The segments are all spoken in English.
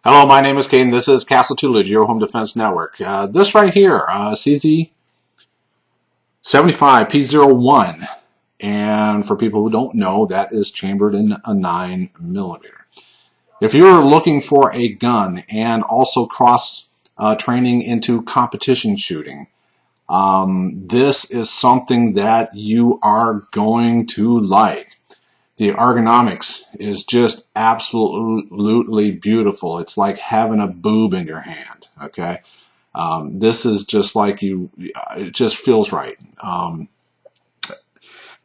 Hello, my name is Kane. This is Castle Tutelage, your home defense network. This right here, CZ75 P-01. And for people who don't know, that is chambered in a 9mm. If you're looking for a gun and also cross training into competition shooting, this is something that you are going to like. The ergonomics is just absolutely beautiful. It's like having a boob in your hand, okay? This is just like it just feels right.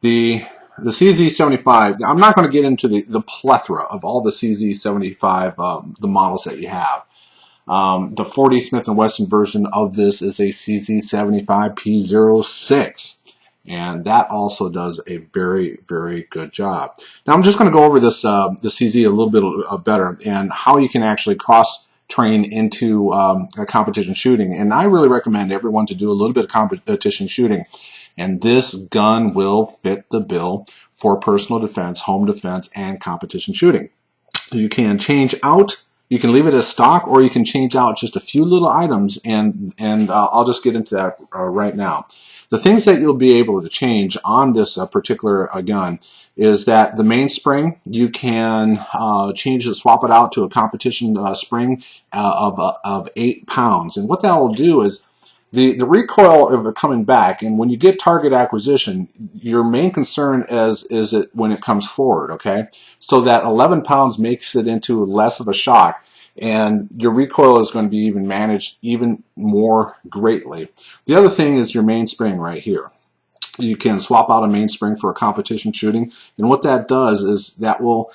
The CZ75, I'm not going to get into the plethora of all the CZ75, the models that you have. The 40 Smith & Wesson version of this is a CZ75 P-06. And that also does a very, very good job. Now I'm just going to go over this the CZ a little bit better and how you can actually cross train into competition shooting. And I really recommend everyone to do a little bit of competition shooting. And this gun will fit the bill for personal defense, home defense, and competition shooting. You can change out. You can leave it as stock, or you can change out just a few little items, and I'll just get into that right now. The things that you'll be able to change on this particular gun is that the mainspring, you can change it, swap it out to a competition spring of 8 pounds. And what that will do is the recoil of it coming back, and when you get target acquisition, your main concern is it when it comes forward, okay? So that 11 pounds makes it into less of a shock, and your recoil is going to be even managed even more greatly. The other thing is your mainspring right here. You can swap out a mainspring for a competition shooting, and what that does is that will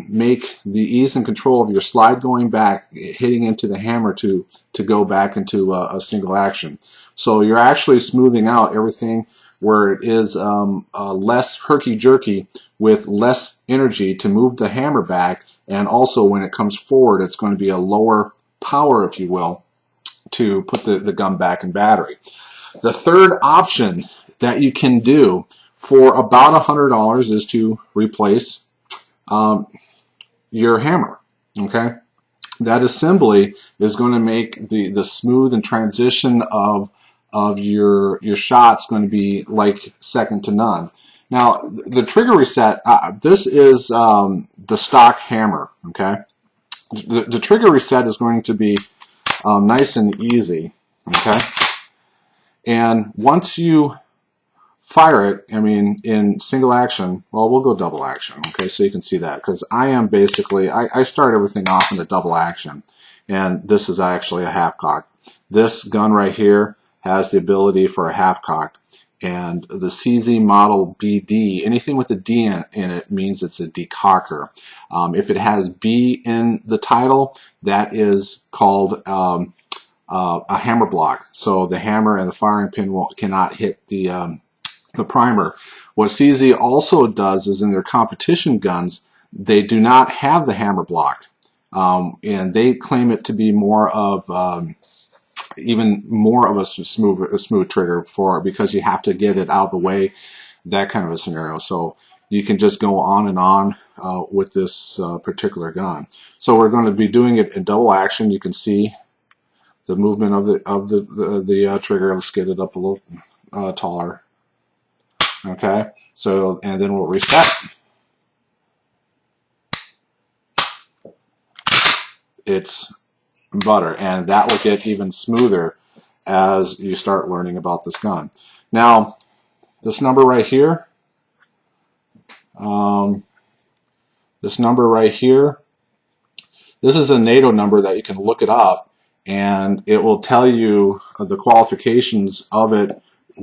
make the ease and control of your slide going back, hitting into the hammer to go back into a single action. So you're actually smoothing out everything where it is less herky-jerky with less energy to move the hammer back, and also when it comes forward, it's going to be a lower power, if you will, to put the gun back in battery. The third option that you can do for about $100 is to replace your hammer, okay? That assembly is going to make the smooth and transition of your shots going to be like second to none. Now, the trigger reset, this is the stock hammer, okay? The trigger reset is going to be nice and easy, okay? And once you fire it, I mean, in single action, well, we'll go double action, okay, so you can see that, because I am basically, I start everything off in a double action, and this is actually a half cock. This gun right here has the ability for a half cock, and the CZ model BD, anything with a D in it means it's a decocker. If it has B in the title, that is called a hammer block, so the hammer and the firing pin cannot hit the primer. What CZ also does is in their competition guns, they do not have the hammer block, and they claim it to be more of even more of a smooth trigger because you have to get it out of the way, that kind of a scenario. So you can just go on and on with this particular gun. So we're going to be doing it in double action. You can see the movement of the trigger. Let's get it up a little taller. Okay, so, and then we'll reset. It's butter, and that will get even smoother as you start learning about this gun. Now, this number right here, this is a NATO number that you can look it up, and it will tell you the qualifications of it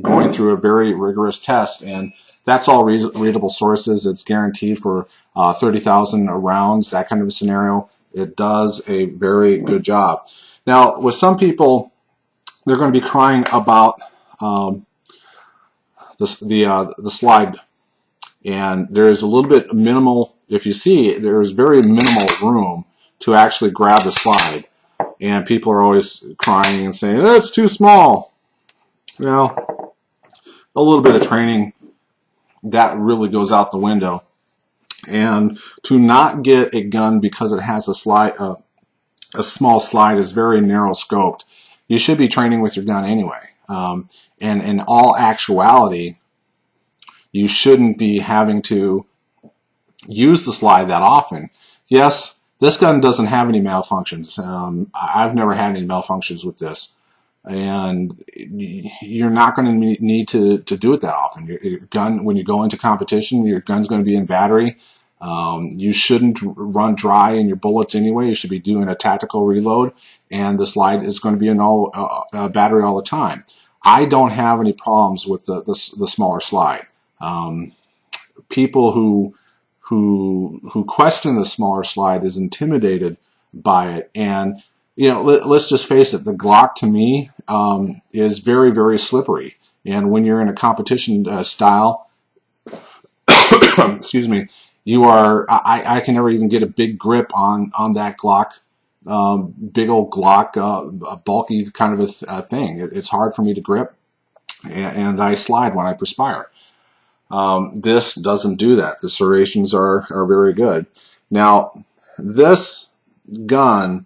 going through a very rigorous test, and that's all readable sources. It's guaranteed for 30,000 rounds, that kind of a scenario. It does a very good job. Now, with some people, they're going to be crying about the slide, and there's a little bit minimal. If you see, there's very minimal room to actually grab the slide, and people are always crying and saying, oh, it's too small. Well, a little bit of training, that really goes out the window. And to not get a gun because it has a slide, a small slide is very narrow scoped. You should be training with your gun anyway. And in all actuality, you shouldn't be having to use the slide that often. Yes, this gun doesn't have any malfunctions. I've never had any malfunctions with this. And you're not going to need to do it that often. Your gun, when you go into competition, your gun's going to be in battery. You shouldn't run dry in your bullets anyway. You should be doing a tactical reload, and the slide is going to be in battery all the time. I don't have any problems with the smaller slide. People who question the smaller slide is intimidated by it, and let's just face it, the Glock to me is very, very slippery. And when you're in a competition style, excuse me, I can never even get a big grip on that Glock, big old Glock, a bulky kind of a thing. It's hard for me to grip, and I slide when I perspire. This doesn't do that. The serrations are very good. Now, this gun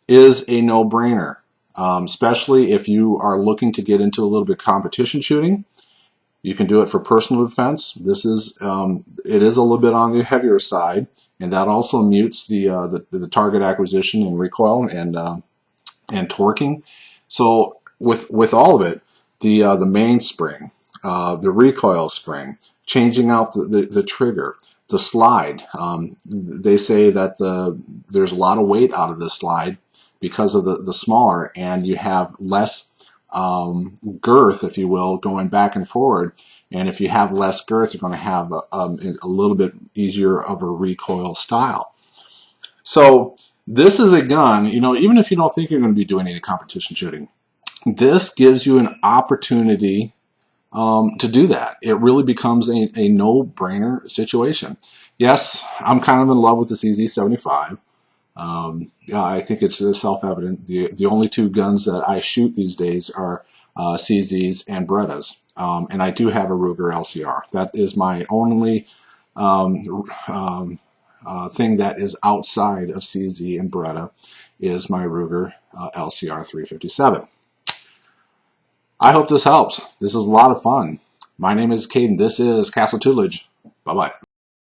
is a no-brainer, especially if you are looking to get into a little bit of competition shooting. You can do it for personal defense. This is it is a little bit on the heavier side, and that also mutes the target acquisition and recoil and torquing. So with all of it, the mainspring, the recoil spring, changing out the trigger, the slide. They say that there's a lot of weight out of this slide because of the smaller, and you have less girth, if you will, going back and forward. And if you have less girth, you're going to have a little bit easier of a recoil style. So this is a gun, even if you don't think you're going to be doing any competition shooting, this gives you an opportunity to do that. It really becomes a no-brainer situation. Yes, I'm kind of in love with the CZ75. I think it's self-evident. The only two guns that I shoot these days are CZs and Berettas. And I do have a Ruger LCR. That is my only thing that is outside of CZ and Beretta, is my Ruger LCR 357. I hope this helps. This is a lot of fun. My name is Caden. This is Castle Toolage. Bye-bye.